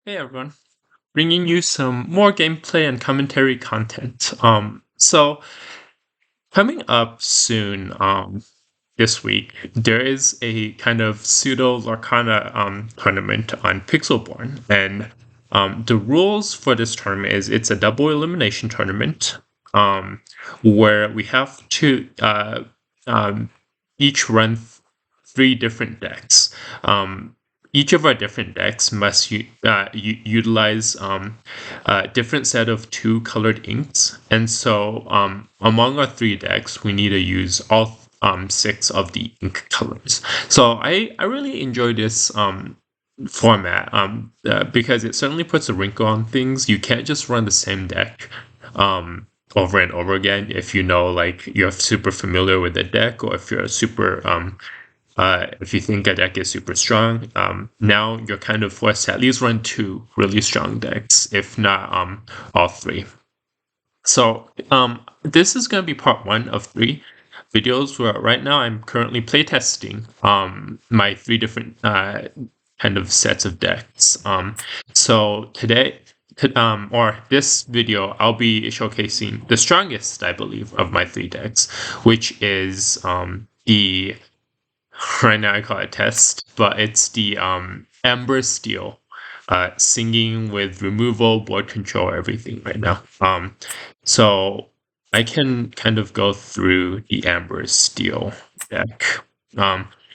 Hey everyone, bringing you some more gameplay and commentary content. So coming up soon, this week, there is a kind of pseudo Lorcana tournament on Pixelborn, and the rules for this tournament is it's a double elimination tournament, where we have to um, each run three different decks. Each of our different decks must utilize a different set of two colored inks, and so among our three decks, we need to use all six of the ink colors. So I really enjoy this format because it certainly puts a wrinkle on things. You can't just run the same deck over and over again if you know, like, you're super familiar with the deck, or if you're super if you think a deck is super strong. Now you're kind of forced to at least run two really strong decks, if not all three. So this is going to be part one of three videos where right now I'm currently playtesting my three different kind of sets of decks. So today, or this video, I'll be showcasing the strongest, I believe, of my three decks, which is the right now I call it test, but it's the Amber Steel, singing with removal, board control, everything right now. So I can kind of go through the Amber Steel deck.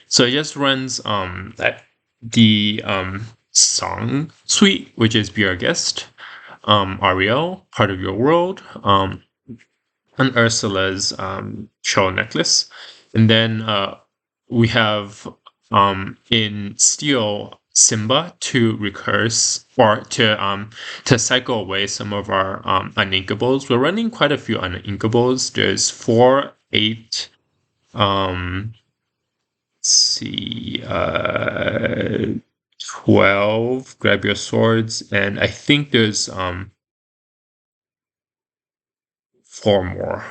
So it just runs the song suite, which is Be Our Guest, Ariel, Part of Your World, and Ursula's Show Necklace, and then we have in Steel Simba to recurse, or to cycle away some of our uninkables. We're running quite a few uninkables. There's 4, 8, let's see, 12, grab your swords, and I think there's 4 more.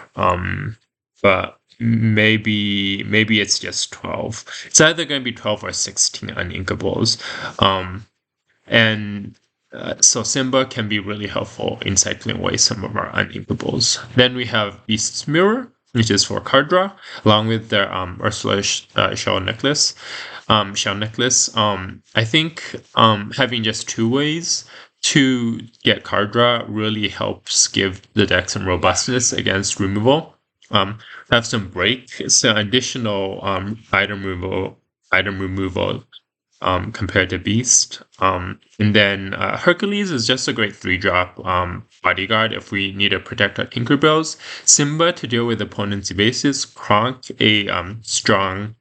But maybe it's just 12. It's either going to be 12 or 16 uninkables. And so Simba can be really helpful in cycling away some of our uninkables. Then we have Beast's Mirror, which is for card draw, along with their Ursula shell necklace. I think having just two ways to get card draw really helps give the deck some robustness against removal. Have some break. It's an additional item removal compared to Beast. And then Hercules is just a great 3-drop bodyguard if we need to protect our Tinkerbells. Simba to deal with opponent's bases. Kronk, a strong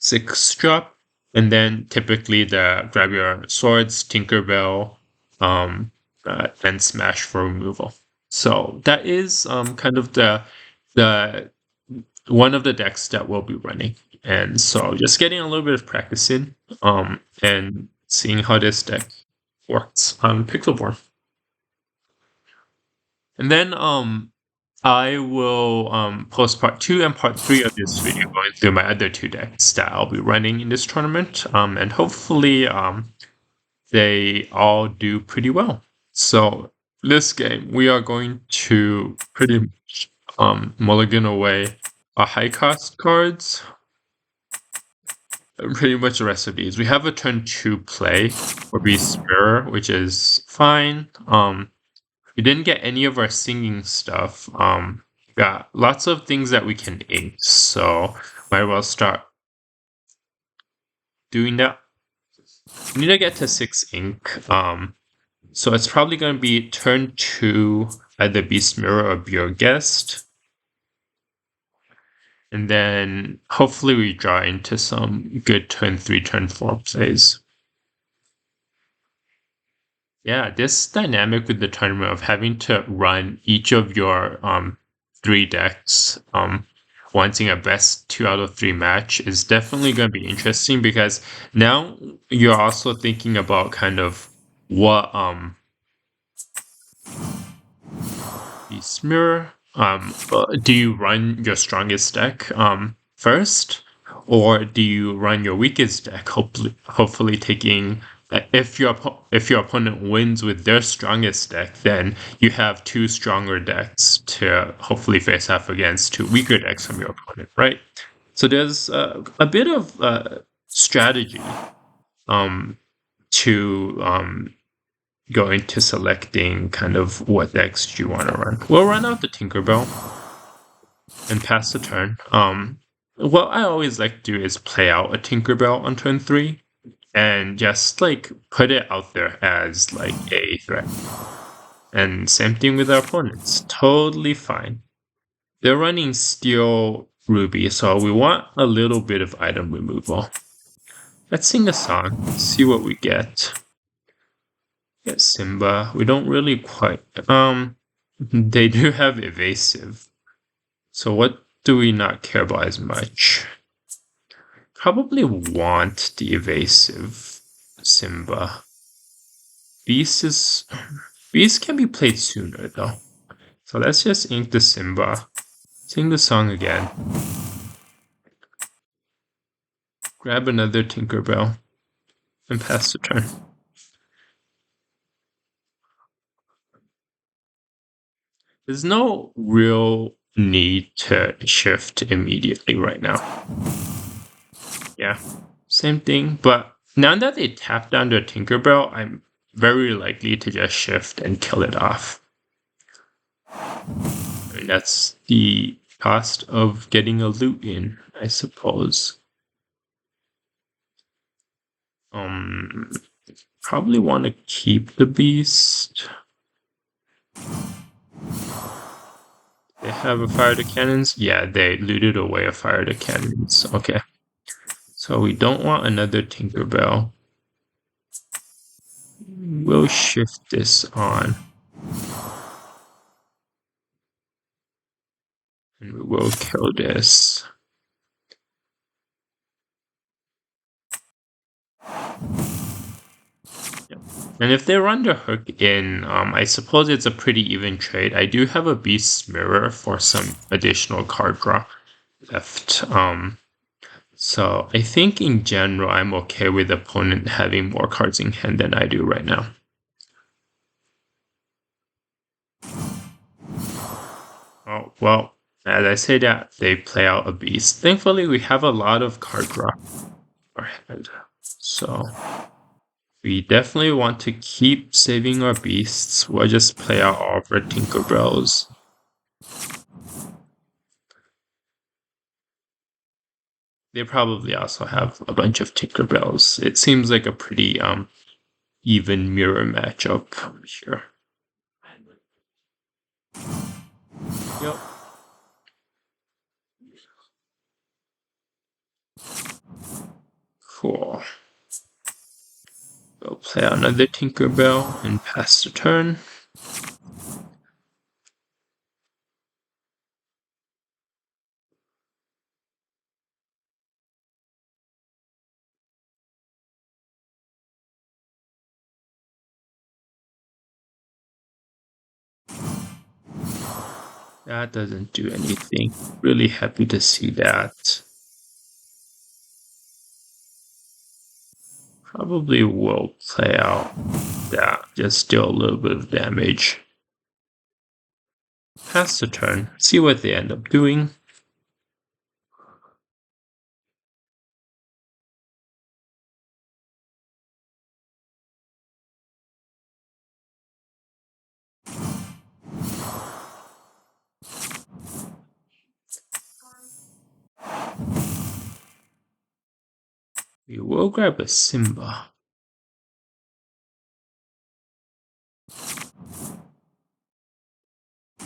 6-drop. And then typically the grab your swords, Tinkerbell, and Smash for removal. So that is kind of the one of the decks that we'll be running. And so just getting a little bit of practice in and seeing how this deck works on Pixelborn. And then I will post part 2 and part 3 of this video going through my other 2 decks that I'll be running in this tournament. And hopefully they all do pretty well. So this game, we are going to pretty much mulligan away our high cost cards. Pretty much the rest of these. We have a turn 2 play for Beast Mirror, which is fine. We didn't get any of our singing stuff. Got lots of things that we can ink, so might well start doing that. We need to get to 6 ink. So it's probably going to be turn 2, either Beast Mirror or Be Your Guest. And then hopefully we draw into some good turn 3, turn 4 plays. Yeah, this dynamic with the tournament of having to run each of your 3 decks, wanting a best 2 out of 3 match is definitely going to be interesting, because now you're also thinking about kind of what Beast Mirror. Do you run your strongest deck first, or do you run your weakest deck? Hopefully taking if your opponent wins with their strongest deck, then you have two stronger decks to hopefully face off against two weaker decks from your opponent, right? So there's a bit of strategy um, to go into selecting kind of what decks you want to run. We'll run out the Tinkerbell and pass the turn. What I always like to do is play out a Tinkerbell on turn 3 and just like put it out there as like a threat. And same thing with our opponents. Totally fine. They're running Steel Ruby, so we want a little bit of item removal. Let's sing a song, see what we get. Get Simba. We don't really quite they do have evasive. So what do we not care about as much? Probably want the evasive Simba. Beast can be played sooner though. So let's just ink the Simba. Sing the song again. Grab another Tinkerbell. And pass the turn. There's no real need to shift immediately right now. Yeah, same thing. But now that they tap down their Tinkerbell, I'm very likely to just shift and kill it off. And that's the cost of getting a loot in, I suppose. Probably want to keep the beast. They have a fire to cannons? Yeah, they looted away a fire to cannons. Okay. So we don't want another Tinkerbell. We'll shift this on. And we will kill this. Yep. And if they run the hook in, I suppose it's a pretty even trade. I do have a Beast's Mirror for some additional card draw left. So I think in general, I'm okay with the opponent having more cards in hand than I do right now. Oh, well, as I say that, they play out a beast. Thankfully, we have a lot of card draw for hand. So we definitely want to keep saving our beasts. We'll just play out all of our Tinkerbells. They probably also have a bunch of Tinkerbells. It seems like a pretty even mirror matchup here. Yep. Cool. We'll play another Tinkerbell and pass the turn. That doesn't do anything. Really happy to see that. Probably will play out that. Just deal a little bit of damage. Pass the turn. See what they end up doing. We will grab a Simba.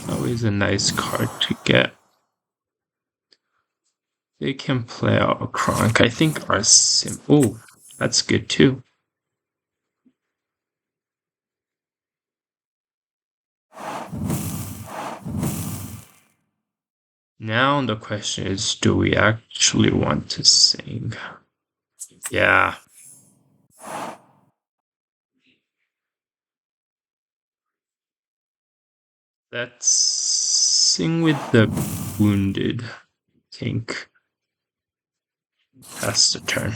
Always a nice card to get. They can play out a Kronk. I think our oh, that's good too. Now the question is, do we actually want to sing? Yeah. Let's sing with the wounded, I think. Pass the turn.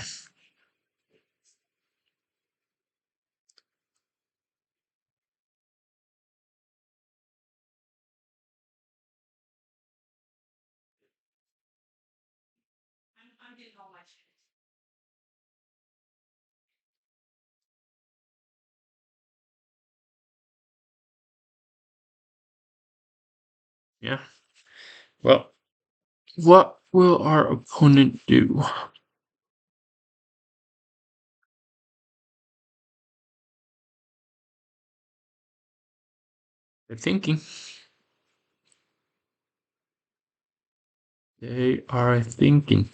Yeah. Well, what will our opponent do? They're thinking. They are thinking.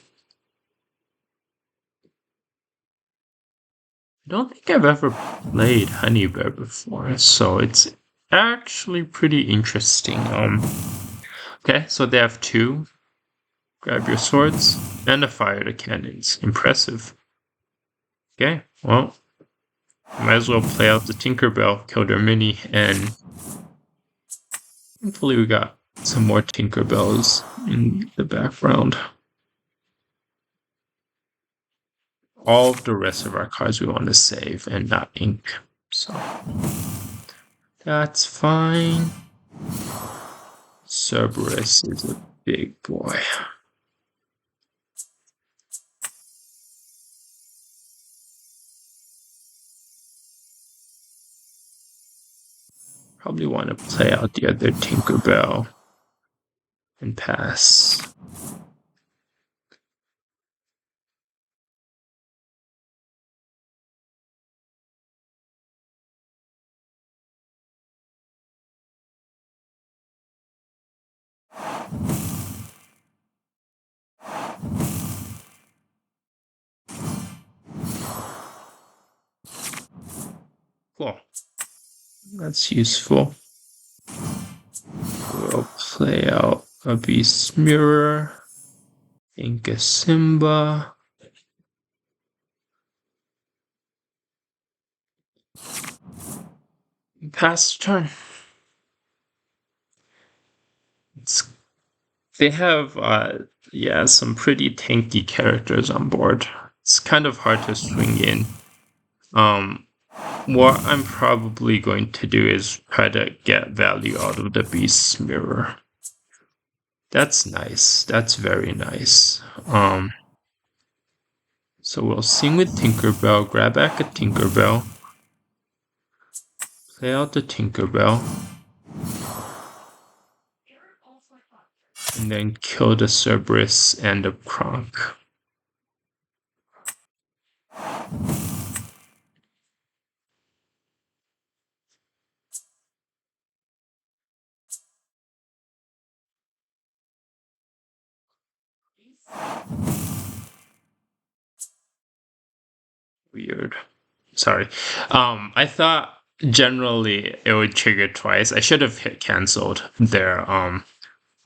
I don't think I've ever played Honey Bear before, so it's actually pretty interesting. Okay, so they have two. Grab your swords and fire the cannons. Impressive. Okay, well, might as well play out the Tinkerbell, kill their mini, and hopefully we got some more Tinkerbells in the background. All of the rest of our cards we want to save and not ink. So that's fine. Cerberus is a big boy. Probably want to play out the other Tinkerbell and pass. Cool. That's useful. We'll play out a Beast Mirror. Ink a Simba. Pass turn. They have yeah, some pretty tanky characters on board. It's kind of hard to swing in. What I'm probably going to do is try to get value out of the Beast's Mirror. That's nice. That's very nice. So we'll sing with Tinkerbell, grab back a Tinkerbell, play out the Tinkerbell, and then kill the Cerberus and the Kronk. Weird. Sorry. I thought generally it would trigger twice. I should have hit canceled there.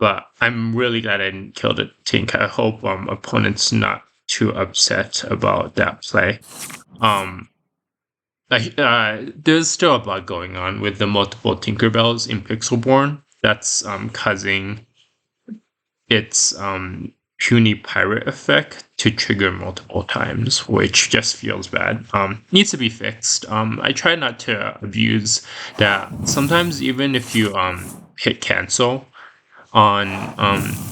But I'm really glad I didn't kill the Tink. I hope opponent's not too upset about that play. There's still a bug going on with the multiple Tinkerbells in Pixelborn. That's causing its puny pirate effect to trigger multiple times, which just feels bad. Needs to be fixed. I try not to abuse that. Sometimes even if you hit cancel on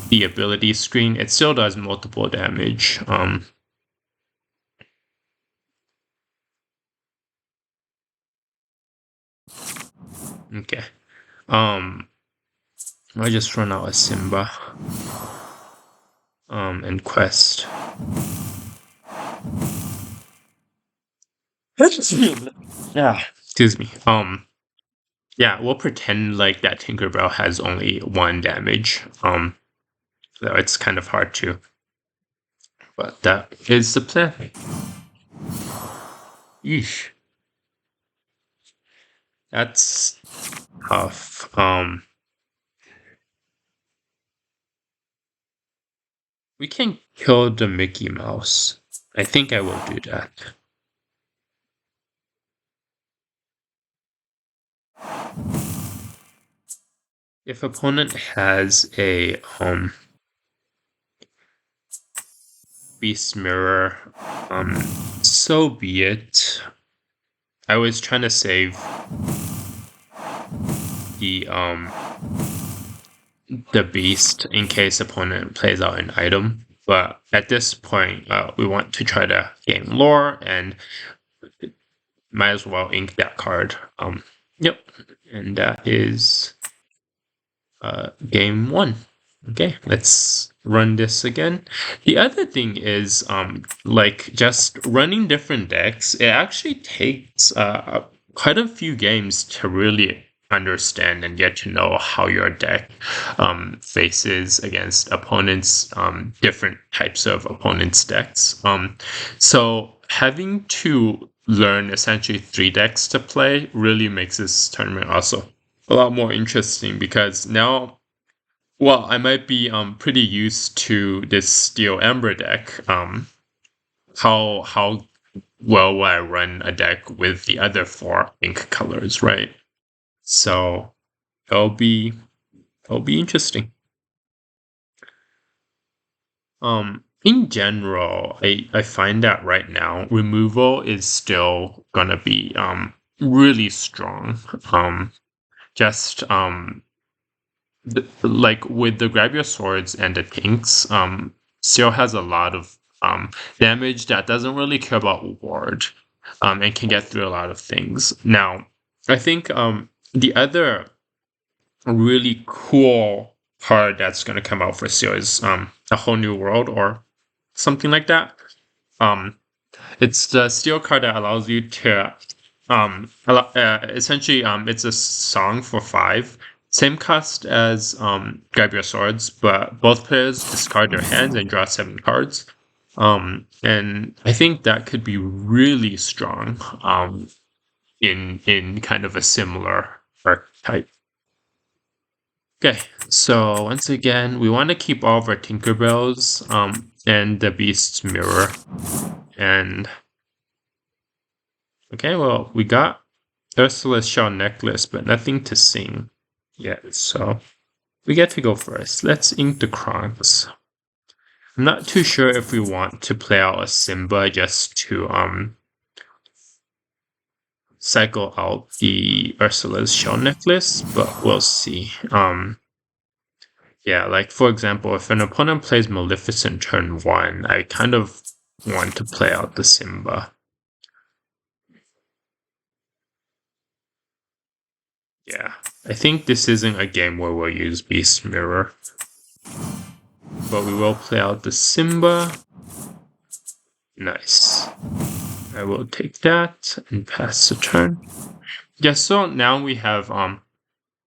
the ability screen, it still does multiple damage. Okay. I just run out of Simba. And Quest. Yeah, excuse me. Yeah, we'll pretend like that Tinkerbell has only 1 damage. Though it's kind of hard to. But that is the plan. Yeesh. That's tough. We can kill the Mickey Mouse. I think I will do that. If opponent has a Beast Mirror, so be it. I was trying to save the beast in case opponent plays out an item. But at this point, we want to try to gain lore and might as well ink that card. Yep, and that is game one. Okay, let's run this again. The other thing is, like just running different decks, it actually takes quite a few games to really understand and get to know how your deck faces against opponents, different types of opponents' decks. So having to learn essentially 3 decks to play really makes this tournament also a lot more interesting because now, well, I might be pretty used to this Steel Ember deck. How well will I run a deck with the other 4 ink colors, right? So it'll be interesting. In general, I find that right now removal is still gonna be really strong. Just like with the grab your swords and the tinks, Seal has a lot of damage that doesn't really care about ward, and can get through a lot of things. Now, I think the other really cool card that's going to come out for Seal is a whole new world or something like that. Um, it's the steel card that allows you to essentially it's a song for 5. Same cost as Grab Your Swords, but both players discard their hands and draw 7 cards. And I think that could be really strong in kind of a similar archetype. Okay, so once again, we want to keep all of our Tinkerbells and the Beast's Mirror. And okay, well, we got Ursula's shell necklace, but nothing to sing yet, so we get to go first. Let's ink the Kronks. I'm not too sure if we want to play out a Simba just to cycle out the Ursula's shell necklace, but we'll see. Yeah, like for example, if an opponent plays Maleficent turn 1, I kind of want to play out the Simba. Yeah, I think this isn't a game where we'll use Beast Mirror. But we will play out the Simba. Nice. I will take that and pass the turn. Yeah, so now we have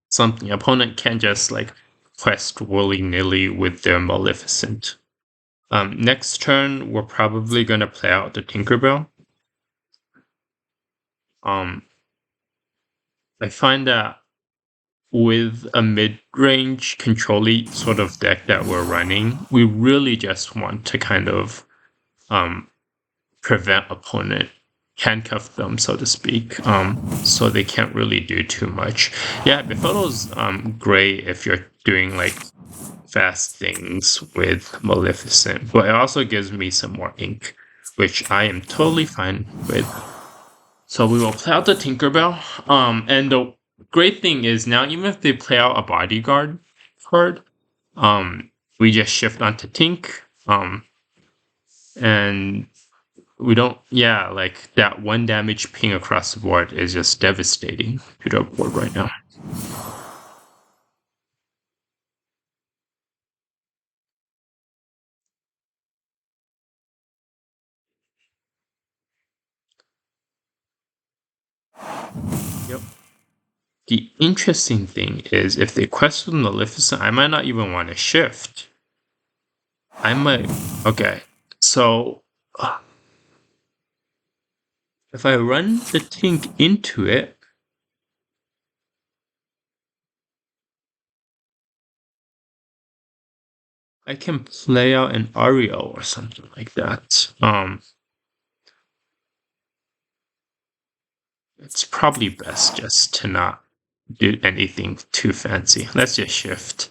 something. Opponent can't just like quest willy-nilly with their Maleficent. Next turn, we're probably gonna play out the Tinkerbell. I find that with a mid-range control-y sort of deck that we're running, we really just want to kind of prevent opponent, handcuff them, so to speak, so they can't really do too much. Yeah, Befuddle's great if you're doing like fast things with Maleficent, but it also gives me some more ink, which I am totally fine with. So we will play out the Tinkerbell, and the great thing is now even if they play out a bodyguard card, we just shift onto Tink, and we don't, yeah, like that 1 damage ping across the board is just devastating to the board right now. Yep. The interesting thing is if they quest with Maleficent, I might not even want to shift. I might, okay, so if I run the Tink into it, I can play out an Ariel or something like that. It's probably best just to not do anything too fancy. Let's just shift.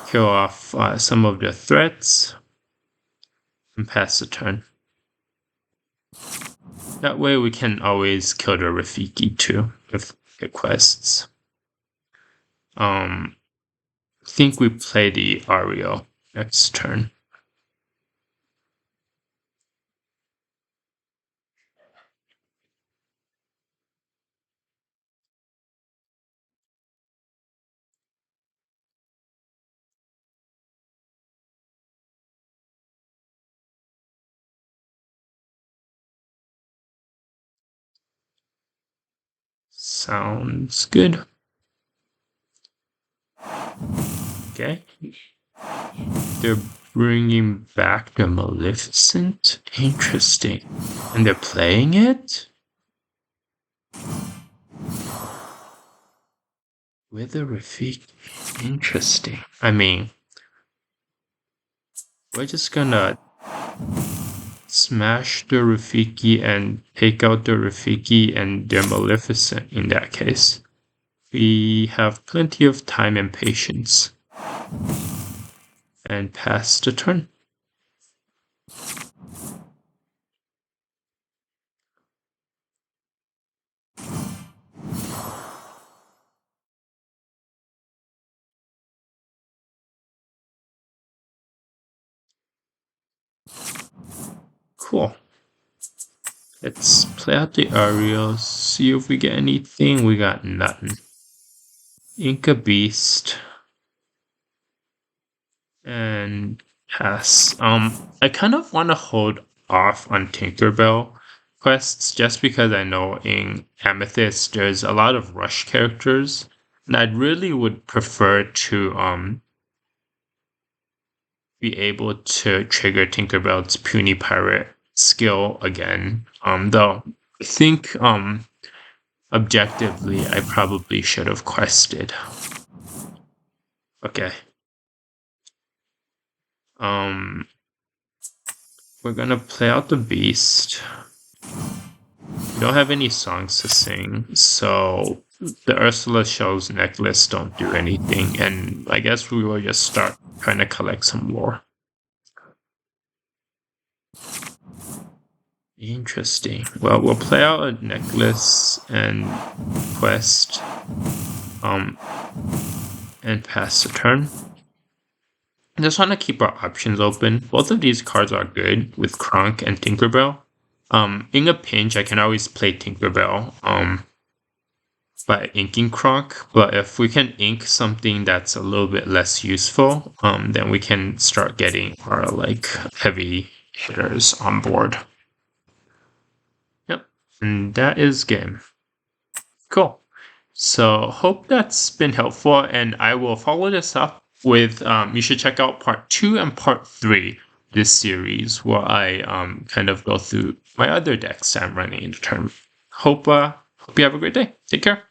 Kill off some of the threats and pass the turn. That way we can always kill the Rafiki too if it quests. I think we play the Ariel. Next turn. Sounds good. Okay. They're bringing back the Maleficent? Interesting. And they're playing it? With a Rafiki? Interesting. I mean, we're just gonna smash the Rafiki and take out the Rafiki and the Maleficent in that case. We have plenty of time and patience. And pass the turn. Cool. Let's play out the Ariel, see if we get anything. We got nothing. Inca Beast. And pass. I kind of want to hold off on Tinkerbell quests just because I know in Amethyst there's a lot of rush characters. And I really would prefer to be able to trigger Tinkerbell's puny pirate skill again. Though I think objectively I probably should have quested. Okay. We're gonna play out the beast. We don't have any songs to sing, so the Ursula Shell's necklace don't do anything, and I guess we will just start trying to collect some lore. Interesting. Well, we'll play out a necklace and quest, and pass the turn. I just want to keep our options open. Both of these cards are good with Kronk and Tinkerbell. In a pinch, I can always play Tinkerbell by inking Kronk, but if we can ink something that's a little bit less useful, then we can start getting our like heavy hitters on board. Yep, and that is game. Cool. So hope that's been helpful, and I will follow this up with you should check out part 2 and part 3 this series where I kind of go through my other decks I'm running in the tournament. Hope you have a great day. Take care.